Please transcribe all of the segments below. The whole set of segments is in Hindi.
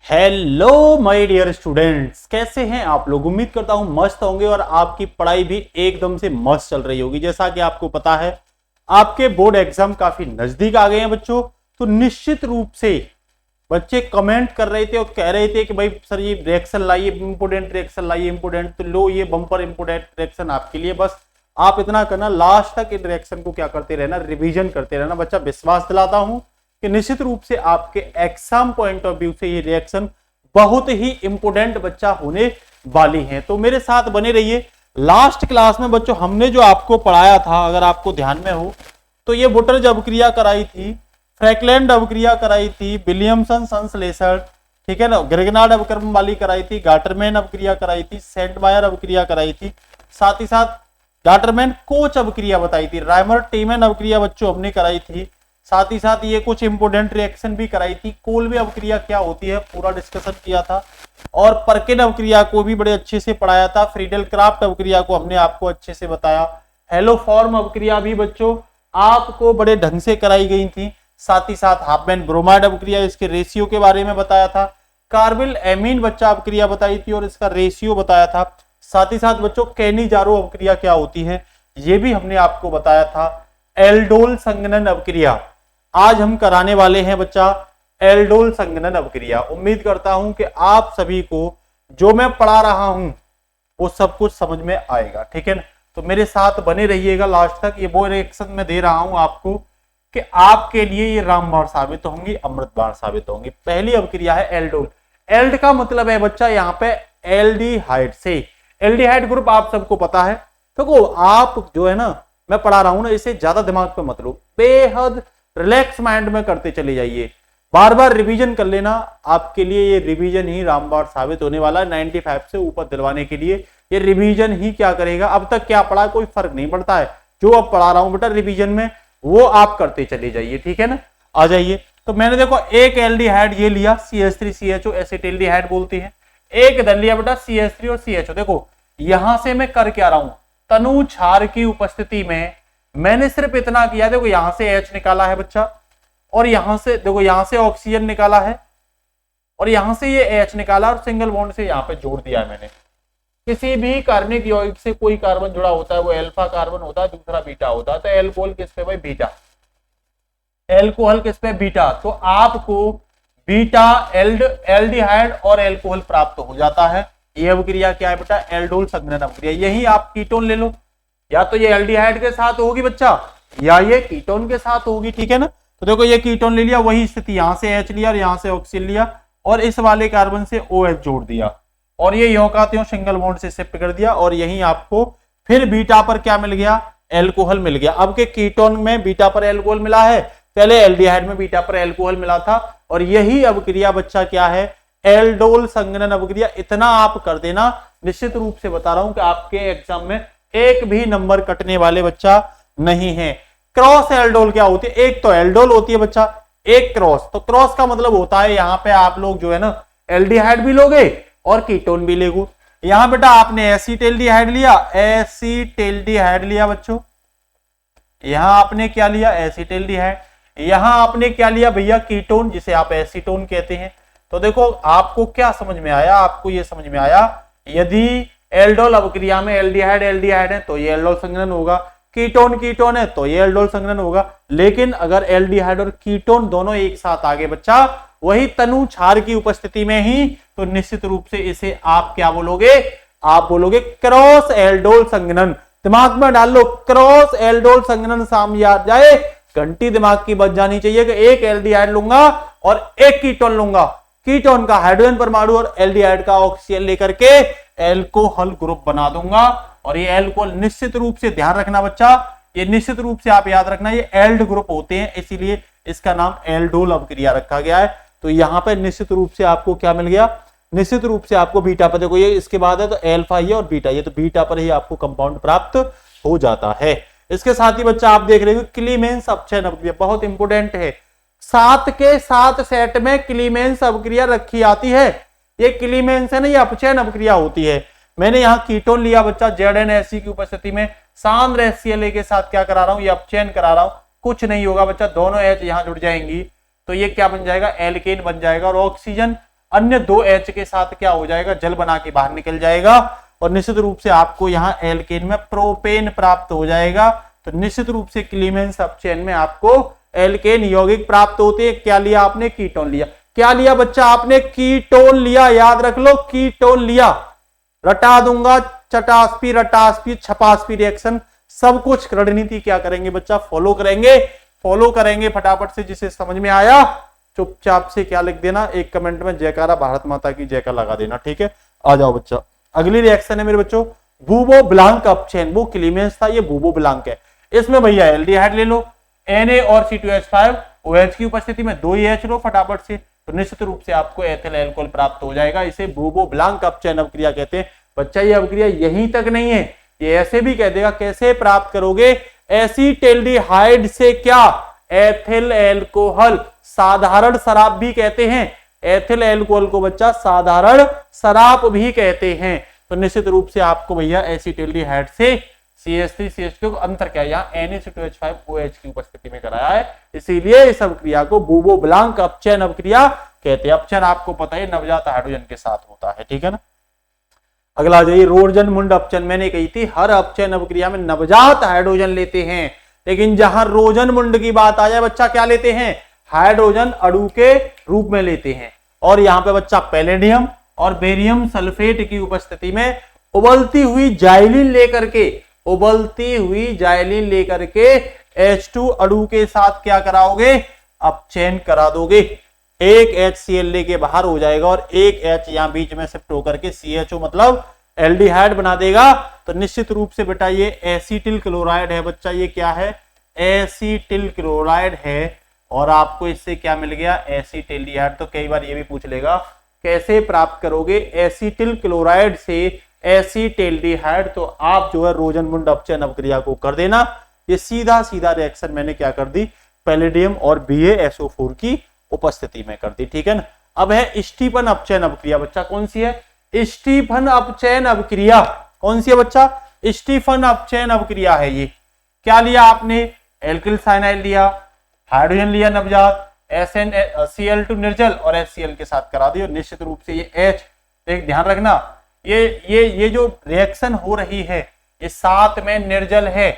हेलो माय डियर स्टूडेंट्स, कैसे हैं आप लोग। उम्मीद करता हूं मस्त होंगे और आपकी पढ़ाई भी एकदम से मस्त चल रही होगी। जैसा कि आपको पता है आपके बोर्ड एग्जाम काफी नजदीक आ गए हैं बच्चों, तो निश्चित रूप से बच्चे कमेंट कर रहे थे और कह रहे थे कि भाई सर ये रिएक्शन लाइए, इंपोर्टेंट रिएक्शन लाइए, इंपोर्टेंट। तो लो ये बम्पर इंपोर्टेंट रिएक्शन आपके लिए। बस आप इतना करना, लास्ट तक इन रिएक्शन को क्या करते रहना, रिवीजन करते रहना। बच्चा विश्वास दिलाता हूं कि निश्चित रूप से आपके एग्जाम पॉइंट ऑफ व्यू से ये रिएक्शन बहुत ही इंपोर्टेंट बच्चा होने वाली है। तो मेरे साथ बने रहिए। लास्ट क्लास में बच्चों हमने जो आपको पढ़ाया था, अगर आपको ध्यान में हो तो ये वुटरज अवक्रिया कराई थी, फ्रैकलैंड अवक्रिया कराई थी, विलियमसन संश्लेषण, ठीक है ना, ग्रिग्नार्ड अवक्रम वाली कराई थी, गाटरमैन अवक्रिया कराई थी, सेंटमायर अवक्रिया कराई थी, साथ ही साथ गाटरमैन कोच अवक्रिया बताई थी, राइमर टीमैन अवक्रिया बच्चों हमने कराई थी, साथ ही साथ ये कुछ इंपोर्टेंट रिएक्शन भी कराई थी। कोल्बे अवक्रिया क्या होती है पूरा डिस्कशन किया था, और परकिन अवक्रिया को भी बड़े अच्छे से पढ़ाया था। फ्रीडल क्राफ्ट अवक्रिया को हमने आपको अच्छे से बताया। हेलोफॉर्म अवक्रिया भी बच्चों आपको बड़े ढंग से कराई गई थी। साथ ही साथ हाफमैन ब्रोमाइड अवक्रिया, इसके रेशियो के बारे में बताया था। कार्बिल एमीन बच्चा अवक्रिया बताई थी और इसका रेशियो बताया था। साथ ही साथ बच्चों कैनिजारो अवक्रिया क्या होती है ये भी हमने आपको बताया था। एल्डोल संघनन अवक्रिया आज हम कराने वाले हैं बच्चा, एल्डोल संघनन अवक्रिया। उम्मीद करता हूं कि आप सभी को जो मैं पढ़ा रहा हूं वो सब कुछ समझ में आएगा, ठीक है ना। तो मेरे साथ बने रहिएगा लास्ट तक। ये वो रिएक्शन मैं दे रहा हूं आपको कि आपके लिए ये रामबाण साबित होंगी, अमृतबाण साबित होंगी। पहली अवक्रिया है एल्डोल। एल्ड का मतलब है बच्चा यहाँ पे एल्डिहाइड से। एल्डिहाइड ग्रुप आप सबको पता है। देखो आप जो है ना मैं पढ़ा रहा हूं ना, इसे ज्यादा दिमाग पे मत लो, बेहद रिलैक्स माइंड में करते चले जाइए, बार बार रिवीजन कर लेना। आपके लिए ये रिवीजन ही रामबाण साबित होने वाला है। 95 से ऊपर दिलवाने के लिए ये रिवीजन ही क्या करेगा। अब तक क्या पढ़ा कोई फर्क नहीं पड़ता है, जो अब पढ़ा रहा हूं बेटा रिवीजन में वो आप करते चले जाइए, ठीक है ना। आ जाइए। तो मैंने देखो एक एल्डिहाइड ये लिया CH3CHO, एसिटिल्डिहाइड बोलते हैं। एक इधर लिया बेटा CH3 और CHO। देखो यहां से मैं कर क्या रहा हूं, तनु क्षार की उपस्थिति में मैंने सिर्फ इतना किया। देखो यहां से H निकाला है बच्चा, और यहां से देखो यहां से ऑक्सीजन निकाला है, और यहां से ये H निकाला और सिंगल बॉन्ड से यहां पे जोड़ दिया है मैंने। किसी भी कार्बनिक यौगिक से कोई कार्बन जुड़ा होता है वो अल्फा कार्बन होता है, दूसरा बीटा होता है। तो एल्कोहल किस पे भाई, बीटा। एल्कोहल किस पे, बीटा। तो आपको बीटा एल्डिहाइड और एल्कोहल प्राप्त हो जाता है। ये अवक्रिया क्या है बेटा, एल्डोल संघनन अवक्रिया। यही आप कीटोन ले लो, या तो ये एल्डिहाइड के साथ होगी बच्चा या ये कीटोन के साथ होगी, ठीक है ना। तो देखो ये कीटोन ले लिया, वही स्थिति यहां से H लिया और यहां से ऑक्सीजन लिया और इस वाले कार्बन से OH जोड़ दिया, और ये यों का त्यों सिंगल बॉन्ड से शिफ्ट कर दिया, और यही आपको फिर बीटा पर क्या मिल गया, एल्कोहल मिल गया। अब के कीटोन में बीटा पर एल्कोहल मिला है, पहले एल्डिहाइड में बीटा पर एल्कोहल मिला था, और यही अवक्रिया बच्चा क्या है, एल्डोल संघनन अवक्रिया। इतना आप कर देना, निश्चित रूप से बता रहा हूं कि आपके एग्जाम में एक भी नंबर कटने वाले बच्चा नहीं है। क्रॉस एल्डोल क्या होती है, एक तो एल्डोल होती है बच्चा, एक क्रॉस। तो क्रॉस का मतलब होता है यहां पे आप लोग जो है ना एल्डिहाइड भी लोगे और कीटोन भी लेगो। यहां बेटा आपने एसिटिल्डिहाइड लिया, एसिटिल्डिहाइड लिया बच्चों, यहां आपने क्या लिया, एसिटिल्डिहाइड। यहां आपने क्या लिया भैया, कीटोन, जिसे आप एसीटोन कहते हैं। तो देखो आपको क्या समझ में आया, आपको ये समझ में आया, यदि एल्डोल अवक्रिया में एल्डिहाइड एल्डिहाइड है तो ये एल्डोल संघनन होगा, कीटोन कीटोन है तो ये एल्डोल संघनन होगा। लेकिन अगर एल्डिहाइड और कीटोन दोनों एक साथ आगे बच्चा वही तनु क्षार की उपस्थिति में ही, तो निश्चित रूप से इसे आप क्या बोलोगे, आप बोलोगे क्रॉस एल्डोल संघनन। दिमाग में डाल लो, क्रॉस एल्डोल संघनन सामने आ जाए, घंटी दिमाग की बच जानी चाहिए कि एक एल्डिहाइड लूंगा और एक कीटोन लूंगा, कीटोन का हाइड्रोजन परमाणु और एल्डिहाइड का ऑक्सीजन लेकर के एल्कोहल ग्रुप बना दूंगा। और ये एल्कोहल निश्चित रूप से ध्यान रखना बच्चा, ये निश्चित रूप से आप याद रखना, ये एल्ड ग्रुप होते हैं, इसीलिए इसका नाम एल्डोल अवक्रिया रखा गया है। तो यहां पे निश्चित रूप से आपको क्या मिल गया, निश्चित रूप से आपको बीटा पर, देखो ये इसके बाद है तो एल्फा ही और बीटा, ये तो बीटा पर ही आपको कंपाउंड प्राप्त हो जाता है। इसके साथ ही बच्चा आप देख रहे हो क्लीमेंस अपचयन अवक्रिया बहुत इंपोर्टेंट है। 7 के 7 सेट में क्लीमेंस अवक्रिया रखी आती है। ये क्लीमेंस है ना, ये अपचयन अवक्रिया होती है। मैंने यहाँ कीटोन लिया बच्चा, ZnHC की उपस्थिति में सांद्र HCl के साथ क्या करा रहा हूं, ये अपचयन करा रहा हूं। कुछ नहीं होगा बच्चा, दोनों H यहां जुड़ जाएंगी तो ये क्या बन जाएगा, एल्केन बन जाएगा, और ऑक्सीजन अन्य 2 H के साथ क्या हो जाएगा, जल बना के बाहर निकल जाएगा और निश्चित रूप से आपको यहाँ एल्केन में प्रोपेन प्राप्त हो जाएगा। तो निश्चित रूप से क्लीमेंस अपचयन में आपको एल्केन यौगिक प्राप्त होते हैं। क्या लिया आपने, कीटोन लिया। क्या लिया बच्चा आपने, कीटोन लिया, याद रख लो कीटोन लिया। रटा दूंगा, चटास्पी रटास्पी छपास्पी रिएक्शन सब कुछ रणनीति क्या करेंगे बच्चा, फॉलो करेंगे फटाफट से। जिसे समझ में आया चुपचाप से क्या लिख देना, एक कमेंट में जयकारा भारत माता की जय का लगा देना, ठीक है। आ जाओ बच्चा, अगली रिएक्शन है मेरे बच्चों बूबो ब्लांक अपचयन। वो क्लीमेंस था, ये बूबो ब्लांक है। इसमें भैया एल्डिहाइड ले लो, Na और C2H5 OH की उपस्थिति में 2 H लो फटाफट से, तो निश्चित रूप से आपको एथिल अल्कोहल प्राप्त हो जाएगा। इसे बूबो ब्लांक अपचयन अभिक्रिया कहते हैं। बच्चा ये अभिक्रिया यहीं तक नहीं है, ये ऐसे भी कह देगा कैसे प्राप्त करोगे, एसीटेल्डिहाइड से क्या, एथिल अल्कोहल। साधारण शराब भी कहते हैं, एथिल अल्कोहल को बच्चा साधारण शराब भी कहते हैं। तो निश्चित रूप से आपको भैया एसीटेल्डिहाइड से CH3 CH2 को अंतर क्या है, यहाँ Na2H5 OH की उपस्थिति में कराया है, इसीलिए इस अभिक्रिया को बूबो ब्लांक अपचयन अभिक्रिया कहते हैं। अपचयन आपको पता है नवजात हाइड्रोजन के साथ होता है, ठीक है ना। अगला आ जाइए रोर्जन-मुंड अपचयन। मैंने कही थी हर अपचयन अभिक्रिया में नवजात हाइड्रोजन लेते हैं, लेकिन जहां रोजन-मुंड की बात आ जाए बच्चा क्या लेते हैं, हाइड्रोजन अणु के रूप में लेते हैं। और यहाँ पे बच्चा पैलेडियम और बेरियम सल्फेट की उपस्थिति में उबलती हुई जाइलिन लेकर के H2 अणु के साथ क्या कराओगे, अपचयन करा दोगे। एक HCl लेके बाहर हो जाएगा और एक H यहां बीच में शिफ्ट होकर के CHO मतलब एल्डिहाइड बना देगा। तो निश्चित रूप से बेटा ये एसिटिल क्लोराइड है बच्चा, ये क्या है, एसिटिल क्लोराइड है। और आपको इससे क्या मिल गया, एसिटेल्डिहाइड। तो कई बार ये भी पूछ लेगा कैसे प्राप्त करोगे एसिटिल क्लोराइड से एसिटेल्डिहाइड। तो आप जो है रोजन-मुंड अपचयन अभिक्रिया को कर देना। ये सीधा रिएक्शन मैंने क्या कर दी, पैलेडियम और BaSO4 की उपस्थिति में कर दी, ठीक है ना। अब है स्टीफन अपचयन अभिक्रिया। बच्चा कौन सी है, स्टीफन अपचयन अभिक्रिया। कौन सी है बच्चा, स्टीफन अपचयन अभिक्रिया है ये। क्या लिया आपने, एल्किल साइनाइड लिया, हाइड्रोजन लिया नवजात, Cl2 निर्जल और HCl के साथ करा दिया। निश्चित रूप से ये H, एक ध्यान रखना, ये जो रिएक्शन हो रही है ये साथ में निर्जल है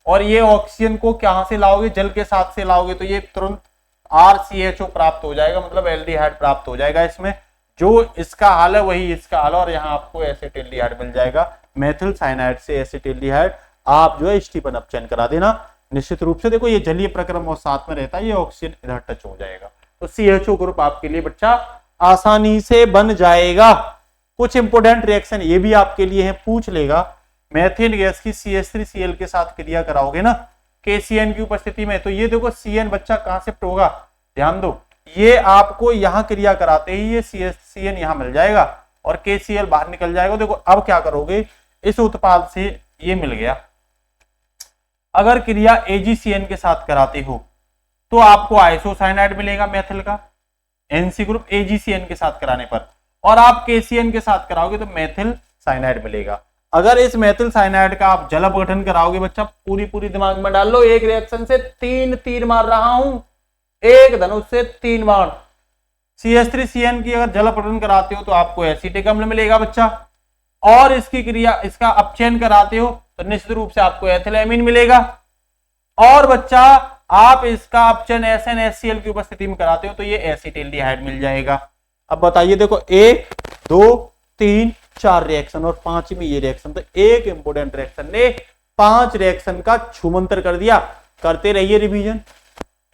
और ये ऑक्सीजन को कहां से लाओगे, जल के साथ से लाओगे, तो ये तुरंत RCHO प्राप्त हो जाएगा, मतलब एल्डिहाइड प्राप्त हो जाएगा। इसमें जो इसका हाल है वही इसका हाल है और यहाँ आपको एसिटेल्डिहाइड मिल जाएगा। मेथिल साइनाइड से एसिटेल्डिहाइड आप जो है स्टीफन अपचयन करा देना। निश्चित रूप से देखो ये जलीय प्रक्रम और साथ में रहता है, ये ऑक्सीजन इधर टच हो जाएगा, तो CHO ग्रुप आपके लिए बच्चा आसानी से बन जाएगा। कुछ इंपोर्टेंट रिएक्शन ये भी आपके लिए है, पूछ लेगा। मेथिन गैस की CH3Cl के साथ क्रिया कराओगे ना KCN की उपस्थिति में, तो ये देखो CN बच्चा कहां शिफ्ट होगा, ध्यान दो, ये आपको यहां क्रिया कराते ही ये CN यहां मिल जाएगा और KCl बाहर निकल जाएगा। देखो अब क्या करोगे, इस उत्पाद से ये मिल गया, अगर क्रिया AgCN के साथ कराते हो तो आपको आइसोसाइनाइड मिलेगा मेथिल का, NC ग्रुप AgCN के साथ कराने पर, और आप KCN के साथ कराओगे तो मेथिल साइनाइड मिलेगा। अगर इस मेथिल साइनाइड का आप जल अपघटन कराओगे बच्चा, पूरी दिमाग में डाल लो, एक रिएक्शन से 3 तीर मार रहा हूं, एक धनुष से 3 बाण। CH3CN की अगर जल अपघटन कराते हो तो आपको एसिटिक अम्ल मिलेगा बच्चा, और इसकी क्रिया इसका अपचयन कराते हो तो निश्चित रूप से आपको एथिलेमीन मिलेगा, और बच्चा आप इसका अपचयन SnHCl की उपस्थिति में कराते हो तो ये एसिटेल्डिहाइड मिल जाएगा। अब बताइए देखो 1 2 3 4 रिएक्शन और 5वीं ये रिएक्शन, तो एक इंपोर्टेंट रिएक्शन ने 5 रिएक्शन का छूमंतर कर दिया। करते रहिए रिवीजन,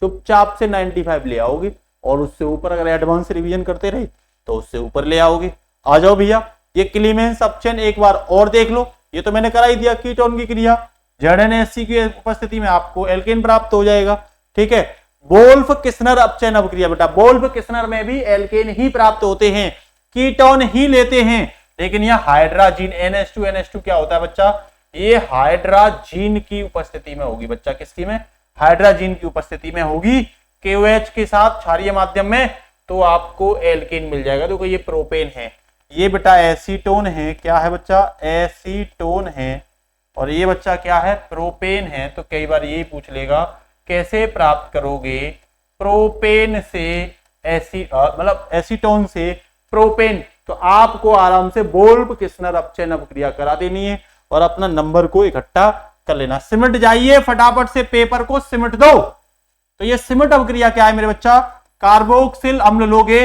चुपचाप से 95 ले आओगे, और उससे ऊपर अगर एडवांस रिवीजन करते रहे तो उससे ऊपर ले आओगे। आ जाओ भैया, ये क्लीमेंस अपचयन एक बार और देख लो, ये तो मैंने करा ही दिया, कीटोन की क्रिया ZnHC की उपस्थिति में आपको एल्केन प्राप्त हो जाएगा, ठीक है। वोल्फ किस्नर अपचयन अभिक्रिया, बेटा वोल्फ किस्नर में भी एल्केन ही प्राप्त होते हैं, कीटोन ही लेते हैं, लेकिन यह हाइड्राजीन NH2 क्या होता है बच्चा, ये हाइड्राजीन की उपस्थिति में होगी बच्चा, किसकी में, हाइड्राजीन की उपस्थिति में होगी KOH के साथ क्षारीय माध्यम में, तो आपको एल्केन मिल जाएगा। देखो ये प्रोपेन है, ये बेटा एसीटोन है, क्या है बच्चा, एसीटोन है, और ये बच्चा क्या है, प्रोपेन है। तो कई बार यही पूछ लेगा कैसे प्राप्त करोगे प्रोपेन से मतलब एसीटोन से प्रोपेन। तो आपको आराम से बोल्ब किस्नर अपचयन अपक्रिया करा देनी है और अपना नंबर को इकट्ठा कर लेना। सिमट जाइए फटाफट से, पेपर को सिमट दो। तो ये सिमट अपक्रिया क्या है मेरे बच्चा, कार्बोक्सिल अम्ल लोगे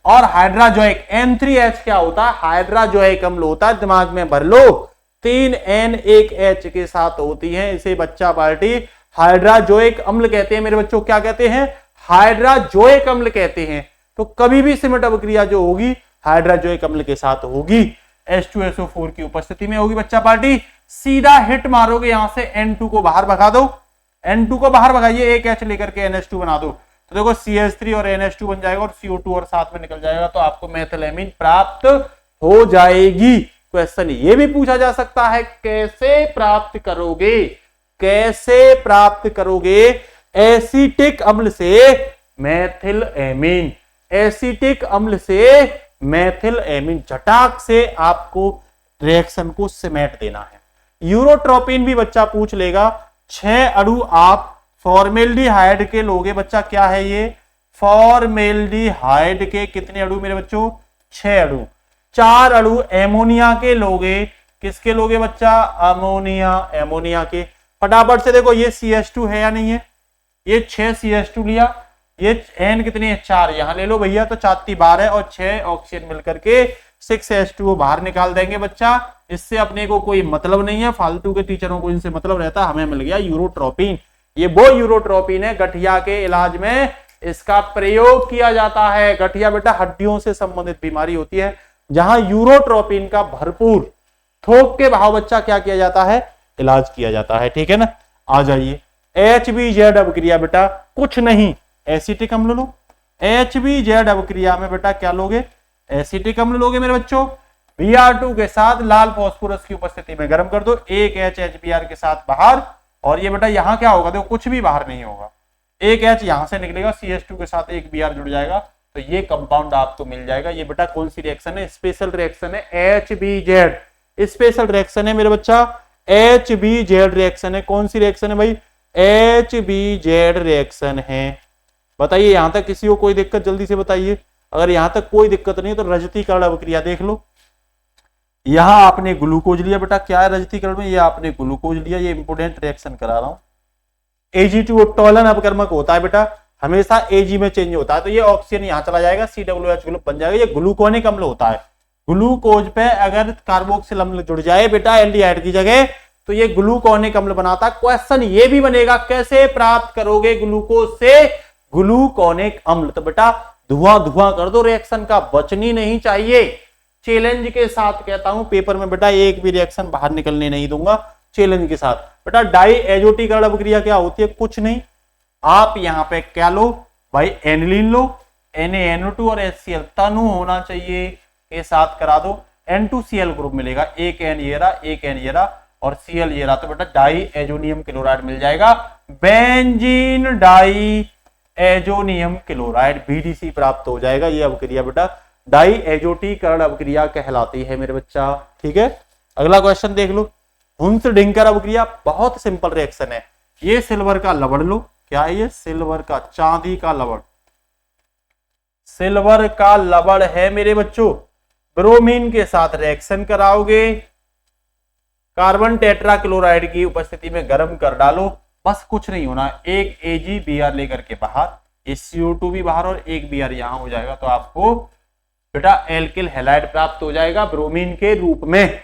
और हाइड्राजोइक N3H क्या होता है, हाइड्राजोइक अम्ल होता है, दिमाग में भर लो। 3N 1H के साथ होती है, इसे बच्चा पार्टी हाइड्राजोइक अम्ल कहते हैं मेरे बच्चों। क्या कहते हैं, हाइड्राजोइक अम्ल कहते हैं। तो कभी भी सिमट अपक्रिया जो होगी हाइड्राजोइक अम्ल के साथ होगी, H2SO4 की उपस्थिति में होगी बच्चा पार्टी। सीधा हिट मारोगे यहां से, N2 को बाहर भगा दो, N2 को बाहर भगाइए, एक H लेकर के NH2 बना दो। तो देखो CH3 और NH2 बन जाएगा और CO2 और साथ में निकल जाएगा, तो आपको मेथिलेमीन प्राप्त हो जाएगी। क्वेश्चन ये भी पूछा जा सकता है, कैसे प्राप्त करोगे, कैसे प्राप्त करोगे एसिटिक अम्ल से मेथिल एमीन, एसिटिक अम्ल से मेथिल एमीन। झटाक से आपको रिएक्शन को सिमेट देना है। यूरोट्रोपिन भी बच्चा पूछ लेगा। 6 अणु आप फॉर्मेल्डिहाइड के लोगे बच्चा, क्या है ये, फॉर्मेल्डिहाइड के कितने अणु मेरे बच्चों, 6 अणु। 4 अणु एमोनिया के लोगे, किसके लोगे बच्चा, अमोनिया, एमोनिया के। फटाफट से देखो ये CH2 है या नहीं है, ये 6 CH2 लिया, ये N कितनी है, 4, यहां ले लो भैया, तो 4 12 है और 6 ऑक्सीजन मिलकर के 6H2 बाहर निकाल देंगे बच्चा। इससे अपने को कोई मतलब नहीं है, फालतू के टीचरों को इनसे मतलब रहता, हमें मिल गया यूरोट्रोपिन। ये वो यूरोट्रोपिन है, गठिया के इलाज में इसका प्रयोग किया जाता है। गठिया बेटा हड्डियों से संबंधित बीमारी होती है, जहां यूरोट्रोपिन का भरपूर थोक के भाव बच्चा क्या किया जाता है, इलाज किया जाता है। ठीक है ना, आ जाइए। HBZ अपक्रिया बेटा कुछ नहीं, एसिटिक अम्ल लो। HBZ अपक्रिया में बेटा क्या लोगे, एसिटिक अम्ल लोगे मेरे बच्चों। Br2 के साथ लाल फास्फोरस की उपस्थिति में गर्म कर दो, एक H HBr के साथ बाहर, और ये बेटा यहां क्या होगा, देखो कुछ भी बाहर नहीं होगा, एक H यहां से निकलेगा, CH2 के साथ एक Br जुड़ जाएगा, तो ये कंपाउंड आपको मिल जाएगा। ये बेटा कौन सी रिएक्शन है, स्पेशल रिएक्शन है, HBZ स्पेशल रिएक्शन है मेरे बच्चा, HBZ रिएक्शन है। कौन सी रिएक्शन है भाई, HBZ रिएक्शन है। बताइए यहां तक किसी को कोई दिक्कत, जल्दी से बताइए। अगर यहां तक कोई दिक्कत नहीं तो रजतीकरण अपक्रिया देख लो। यहां आपने ग्लूकोज लिया बेटा, क्या है रजतीकरण में, ये आपने ग्लूकोज लिया, ये इंपोर्टेंट रिएक्शन करा रहा हूं। Ag2 उत्तोलन अपकर्मक होता है बेटा, हमेशा Ag में चेंज होता है, तो ये ऑक्सीजन यहां चला जाएगा, COOH ग्रुप बन जाएगा, ये ग्लूकोनिक अम्ल होता है। ग्लूकोज पे अगर कार्बोक्सिल अम्ल जुड़ जाए बेटा एल्डिहाइड की जगह, तो ये ग्लूकोनिक अम्ल बनाता है। क्वेश्चन ये भी बनेगा, कैसे प्राप्त करोगे ग्लूकोज से ग्लूकोनिक अम्ल। तो बेटा धुआं धुआं कर दो रिएक्शन का, बचनी नहीं चाहिए। चैलेंज के साथ कहता हूं, पेपर में बेटा एक भी रिएक्शन बाहर निकलने नहीं दूंगा, चैलेंज के साथ। बेटा डाई एजोटीकरण अपक्रिया क्या होती है, कुछ नहीं। आप यहां पे क्या लो भाई, एनिलीन लो, NaNO2 और HCl तनु होना चाहिए के साथ करा दो, N2Cl ग्रुप मिलेगा, एक N ये रहा, एक N ये रहा और Cl ये रहा, तो बेटा डाई एजोनियम क्लोराइड मिल जाएगा, benzene diazonium chloride BDC प्राप्त हो जाएगा। ये अपक्रिया बेटा डाई एजोटीकरण अपक्रिया कहलाती है मेरे बच्चा। ठीक है, अगला क्वेश्चन देख लो। हुंस डिंकर अपक्रिया बहुत सिंपल रिएक्शन है। ये सिल्वर का लवण लो, क्या है ये, सिल्वर का, चांदी का लवण, सिल्वर का लवण है मेरे बच्चों। ब्रोमीन के साथ रिएक्शन कराओगे, कार्बन टेट्रा क्लोराइड की उपस्थिति में गर्म कर डालो, बस कुछ नहीं होना, एक AgBr लेकर के बाहर, ये CO2 भी बाहर और एक Br यहां हो जाएगा, तो आपको बेटा एल्किल हैलाइड प्राप्त हो जाएगा ब्रोमीन के रूप में।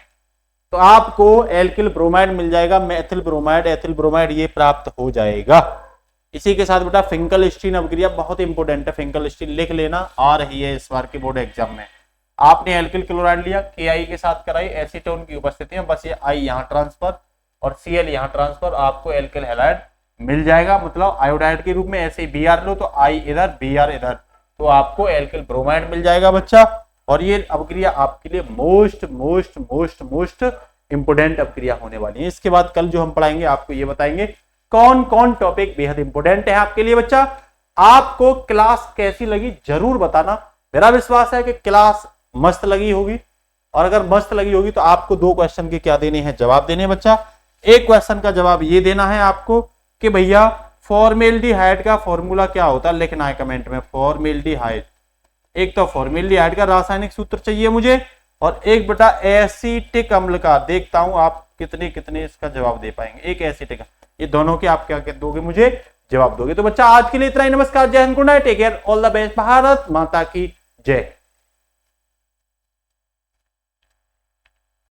तो आपको एल्किल ब्रोमाइड मिल जाएगा, मेथिल ब्रोमाइड, एथिल ब्रोमाइड ये प्राप्त हो जाएगा। इसी के साथ बेटा फिंकलस्टीन अपक्रिया बहुत इंपॉर्टेंट है, फिंकलस्टीन लिख लेना, आ रही है इस बार के बोर्ड एग्जाम में। आपने एल्किल क्लोराइड लिया, Ki के साथ कराई, एसीटोन की उपस्थिति में, बस ये I यहाँ ट्रांसफर और Cl यहाँ ट्रांसफर, आपको एल्किल हैलाइड मिल जाएगा, मतलब आयोडाइड के रूप में। ऐसे Br लो तो I इधर Br इधर, तो आपको एल्किल ब्रोमाइड मिल जाएगा बच्चा। और ये अपक्रिया आपके लिए most most most most important अपक्रिया होने वाली है। इसके बाद कल जो हम पढ़ाएंगे आपको ये बताएंगे कौन कौन टॉपिक बेहद इंपोर्टेंट है आपके लिए बच्चा। आपको क्लास कैसी लगी जरूर बताना, मेरा विश्वास है कि क्लास मस्त लगी होगी, और अगर मस्त लगी होगी तो आपको 2 क्वेश्चन के क्या देने हैं, जवाब देने हैं बच्चा। एक क्वेश्चन का जवाब ये देना है आपको कि भैया फॉर्मेल्डिहाइड का फॉर्मूला क्या होता है, लिखना है कमेंट में, फॉर्मेल्डिहाइड एक तो फॉर्मेल्डिहाइड का रासायनिक सूत्र चाहिए मुझे, और 1 एसीटिक अम्ल का। देखता हूं आप कितने कितने इसका जवाब दे पाएंगे। एक एसीटिक, ये दोनों के आप क्या दोगे मुझे जवाब दोगे। तो बच्चा आज के लिए इतना ही। नमस्कार, जय Hind, good night, take care, all the best, Bharat माता की जय।